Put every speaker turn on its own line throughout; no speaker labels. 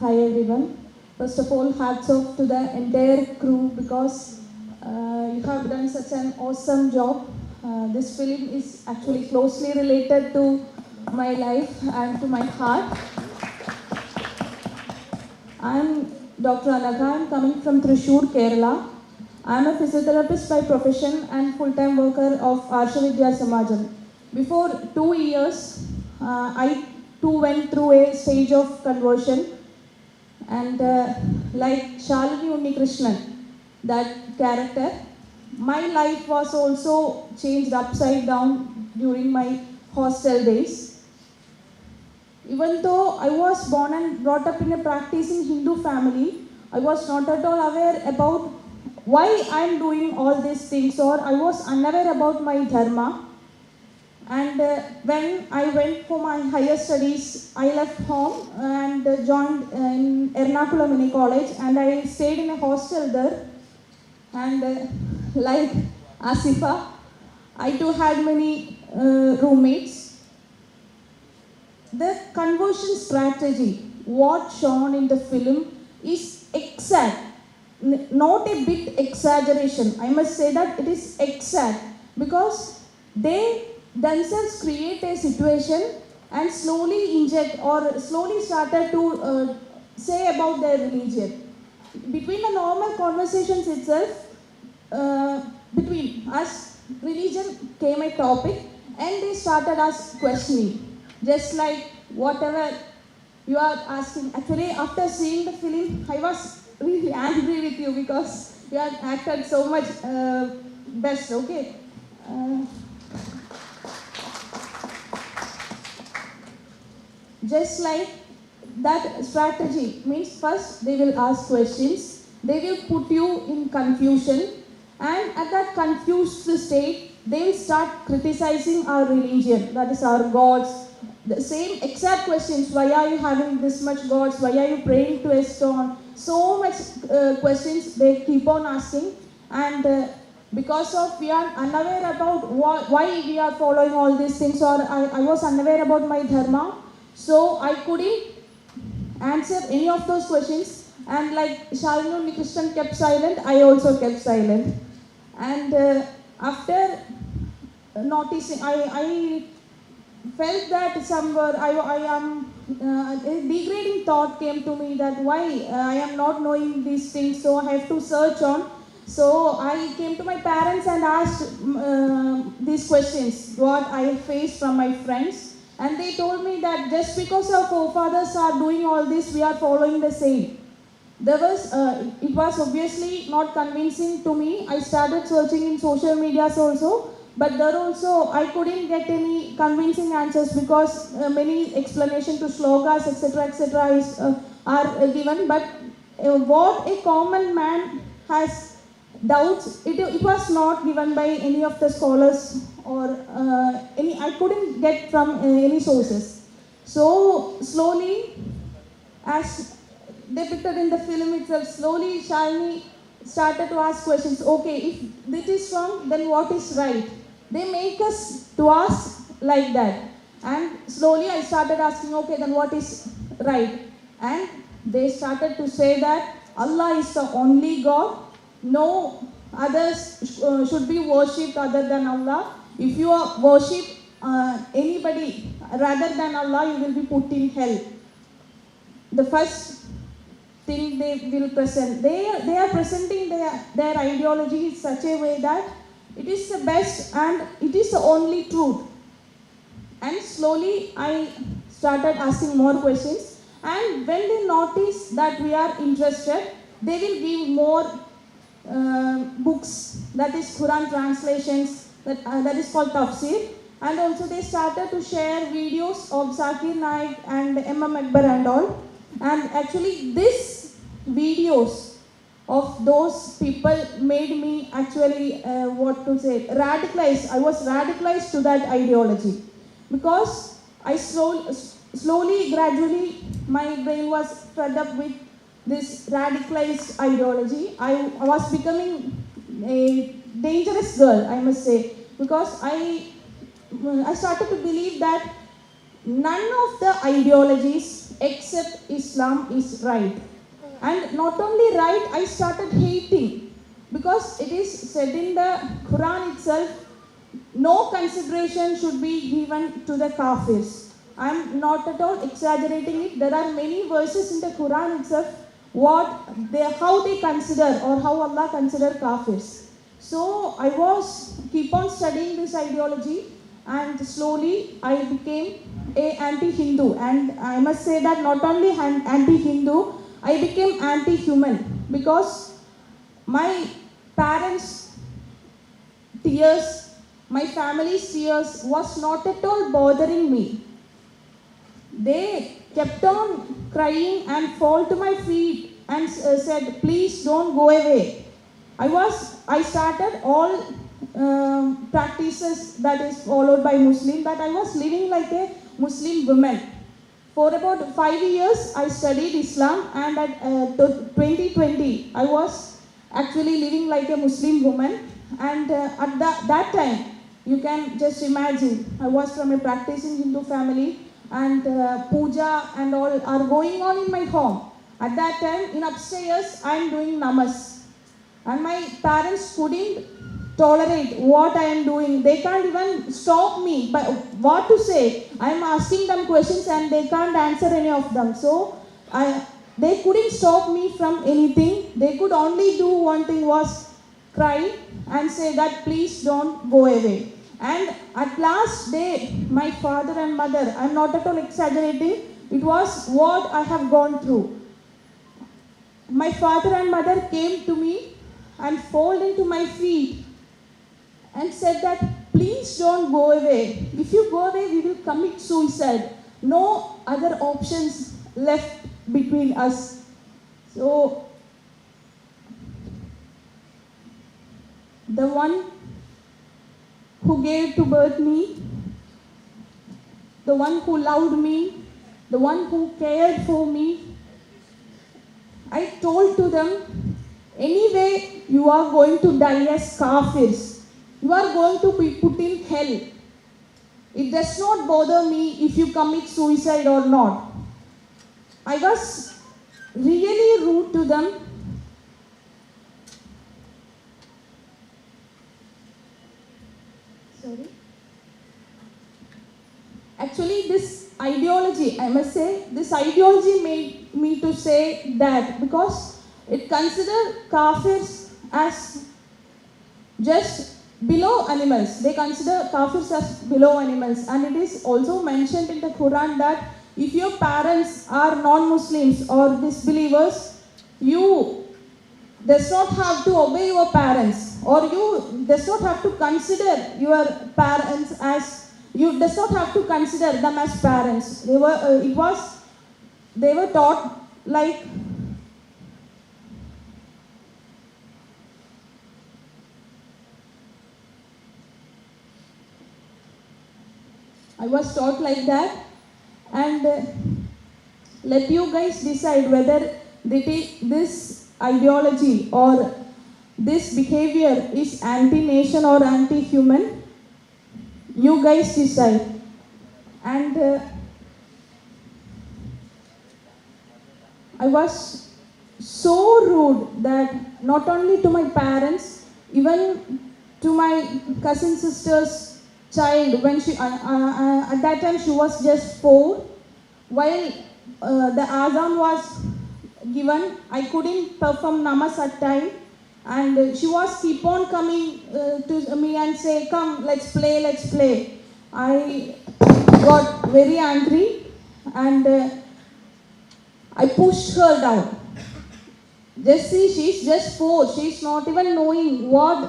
Hi everyone. First of all, hats off to the entire crew because you have done such an awesome job. This film is actually closely related to my life and to my heart. I'm Dr. Adah. I'm coming from Thrissur, Kerala. I'm a physiotherapist by profession and full-time worker of Arshavidya Samajam. Before 2 years, I too went through a stage of conversion. And like Shalini Unnikrishnan, that character, my life was also changed upside down during my hostel days. Even though I was born and brought up in a practicing Hindu family, I was not at all aware about why I am doing all these things, or I was unaware about my dharma. And when I went for my higher studies, I left home and joined in Ernakulam Mini College, and I stayed in a hostel there. And like Asifa, I too had many roommates. The conversion strategy, what shown in the film, is exact, not a bit exaggeration. I must say that it is exact because they themselves create a situation and slowly inject or slowly started to say about their religion. Between the normal conversations itself, between us, religion came a topic and they started us questioning. Just like whatever you are asking. Actually, after seeing the film, I was really angry with you because you had acted so much best, okay? Just like that strategy means first they will ask questions, they will put you in confusion, and at that confused state, they will start criticizing our religion, that is our gods. The same exact questions, why are you having this much gods, why are you praying to a stone? So much questions they keep on asking, and because of we are unaware about why we are following all these things, or I was unaware about my dharma. So I couldn't answer any of those questions, and like Shalini Unnikrishnan kept silent, I also kept silent. And after noticing, I felt that somewhere I am a degrading thought came to me that why I am not knowing these things, so I have to search on. So I came to my parents and asked these questions, what I faced from my friends. And they told me that just because our forefathers are doing all this, we are following the same. It was obviously not convincing to me. I started searching in social medias also, but there also I couldn't get any convincing answers because many explanations to shlokas, etc., are given. But what a common man has doubts, it was not given by any of the scholars or I couldn't get from any sources. So slowly, as depicted in the film itself, slowly Shalini started to ask questions. Okay, if this is wrong, then what is right? They make us to ask like that. And slowly I started asking, okay, then what is right? And they started to say that Allah is the only God. No others should be worshipped other than Allah. If you worship anybody rather than Allah, you will be put in hell. The first thing they will present, they are presenting their ideology in such a way that it is the best and it is the only truth. And slowly I started asking more questions, and when they notice that we are interested, they will give more books, that is Quran translations, that is called tafsir. And also they started to share videos of Zakir Naik and M.M. Akbar and all. And actually these videos of those people made me actually, radicalized. I was radicalized to that ideology. Because I slowly, gradually, my brain was fed up with this radicalized ideology. I was becoming a dangerous girl, I must say, because I started to believe that none of the ideologies except Islam is right. And not only right, I started hating, because it is said in the Quran itself, no consideration should be given to the kafirs. I am not at all exaggerating it. There are many verses in the Quran itself how they consider, or how Allah consider kafirs. So I keep on studying this ideology, and slowly I became a anti-Hindu. And I must say that not only anti-Hindu, I became anti-human, because my parents' tears, my family's tears was not at all bothering me. They kept on crying and fall to my feet and said, please don't go away. I started all practices that is followed by Muslim, but I was living like a Muslim woman. For about 5 years, I studied Islam, and at 2020, I was actually living like a Muslim woman. And at that time, you can just imagine, I was from a practicing Hindu family, and puja and all are going on in my home. At that time, in upstairs, I am doing namas. And my parents couldn't tolerate what I am doing. They can't even stop me. But what to say? I am asking them questions and they can't answer any of them. So they couldn't stop me from anything. They could only do one thing, was cry and say that please don't go away. And at last day, my father and mother, I am not at all exaggerating, it was what I have gone through. My father and mother came to me and fell into my feet and said that please don't go away. If you go away, we will commit suicide. No other options left between us. So the one who gave to birth me, the one who loved me, the one who cared for me, I told to them, anyway, you are going to die as kafirs. You are going to be put in hell. It does not bother me if you commit suicide or not. I was really rude to them. Sorry. Actually, this ideology, I must say, this ideology made me to say that, because it considered kafirs as just below animals. They consider kafirs as below animals. And it is also mentioned in the Quran that if your parents are non-Muslims or disbelievers, you does not have to obey your parents, or you does not have to consider your parents as, you does not have to consider them as parents. They were taught like I was taught like that. And let you guys decide whether this ideology or this behavior is anti-nation or anti-human. You guys decide. And I was so rude that not only to my parents, even to my cousin sister's child, when she at that time she was just 4. While the azan was given, I couldn't perform namas at time, and she was keep on coming to me and say, come, let's play, let's play. I got very angry, and I pushed her down. Just see, she's just 4. She's not even knowing what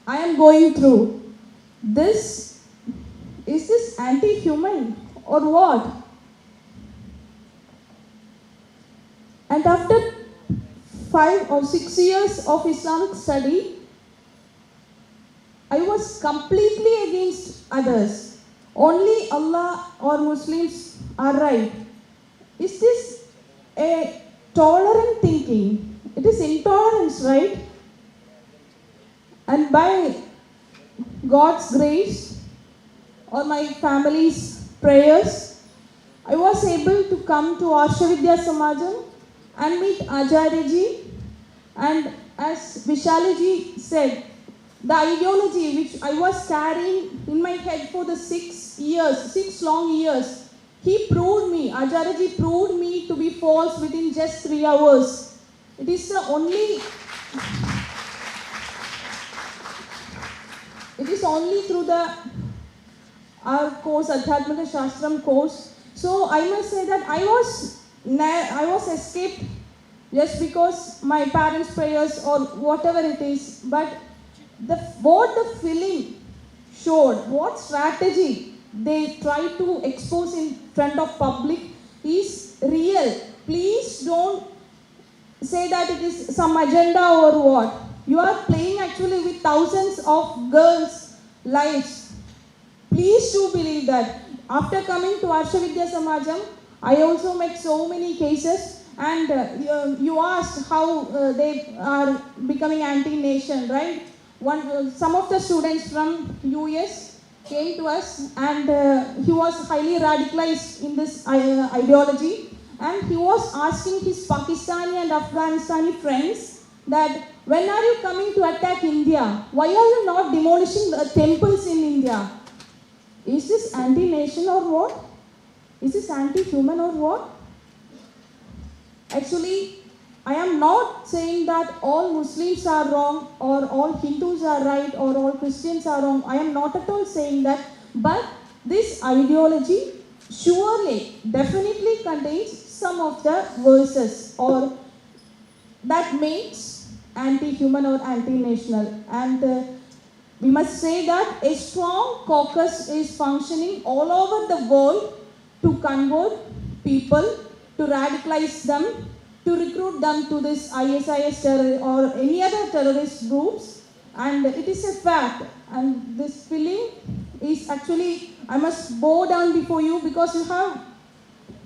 I am going through. Is this anti-human or what? And after 5 or 6 years of Islamic study, I was completely against others. Only Allah or Muslims are right. Is this a tolerant thinking? It is intolerance, right? And by God's grace or my family's prayers, I was able to come to Arshavidya Samajam and meet Acharya-ji. And as Vishalaji said, the ideology which I was carrying in my head for the 6 long years, he proved me, Acharya-ji proved me to be false within just 3 hours. It is only through our course, Adhyatmika Shastram course. So I must say that I was escaped just because my parents' prayers or whatever it is. But what the film showed, what strategy they try to expose in front of public is real. Please don't say that it is some agenda or what. You are playing actually with thousands of girls' lives. Please do believe that. After coming to Arshavidya Samajam, I also met so many cases, and you asked how they are becoming anti-nation, right? Some of the students from US came to us, and he was highly radicalized in this ideology, and he was asking his Pakistani and Afghanistani friends that when are you coming to attack India? Why are you not demolishing the temples in India? Is this anti-nation or what? Is this anti-human or what? Actually, I am not saying that all Muslims are wrong or all Hindus are right or all Christians are wrong. I am not at all saying that. But this ideology surely, definitely contains some of the verses or that makes anti-human or anti-national. And we must say that a strong caucus is functioning all over the world to convert people, to radicalize them, to recruit them to this ISIS terror or any other terrorist groups. And it is a fact. And this film is actually, I must bow down before you because you have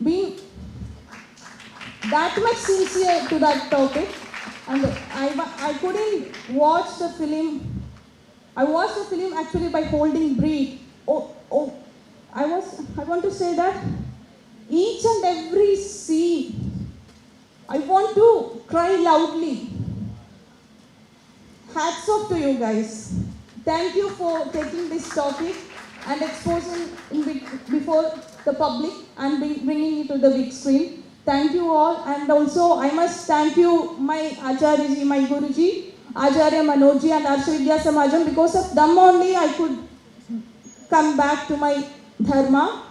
been that much sincere to that topic. And I couldn't watch the film. I watched the film actually by holding breath. I want to say that each and every scene, I want to cry loudly. Hats off to you guys. Thank you for taking this topic and exposing it before the public and bringing it to the big screen. Thank you all, and also I must thank you my Acharya-ji, my Guruji, Acharya Manojji and Arshavidya Samajam. Because of them only I could come back to my dharma,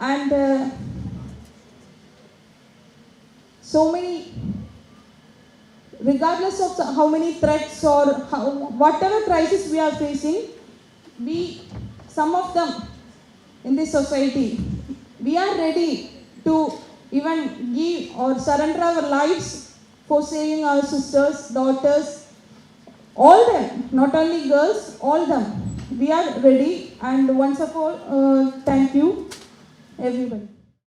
and so many, regardless of how many threats or whatever crisis we are facing, some of them in this society, we are ready to even give or surrender our lives for saving our sisters, daughters, all them, not only girls, all them. We are ready, and once of all, thank you, everybody.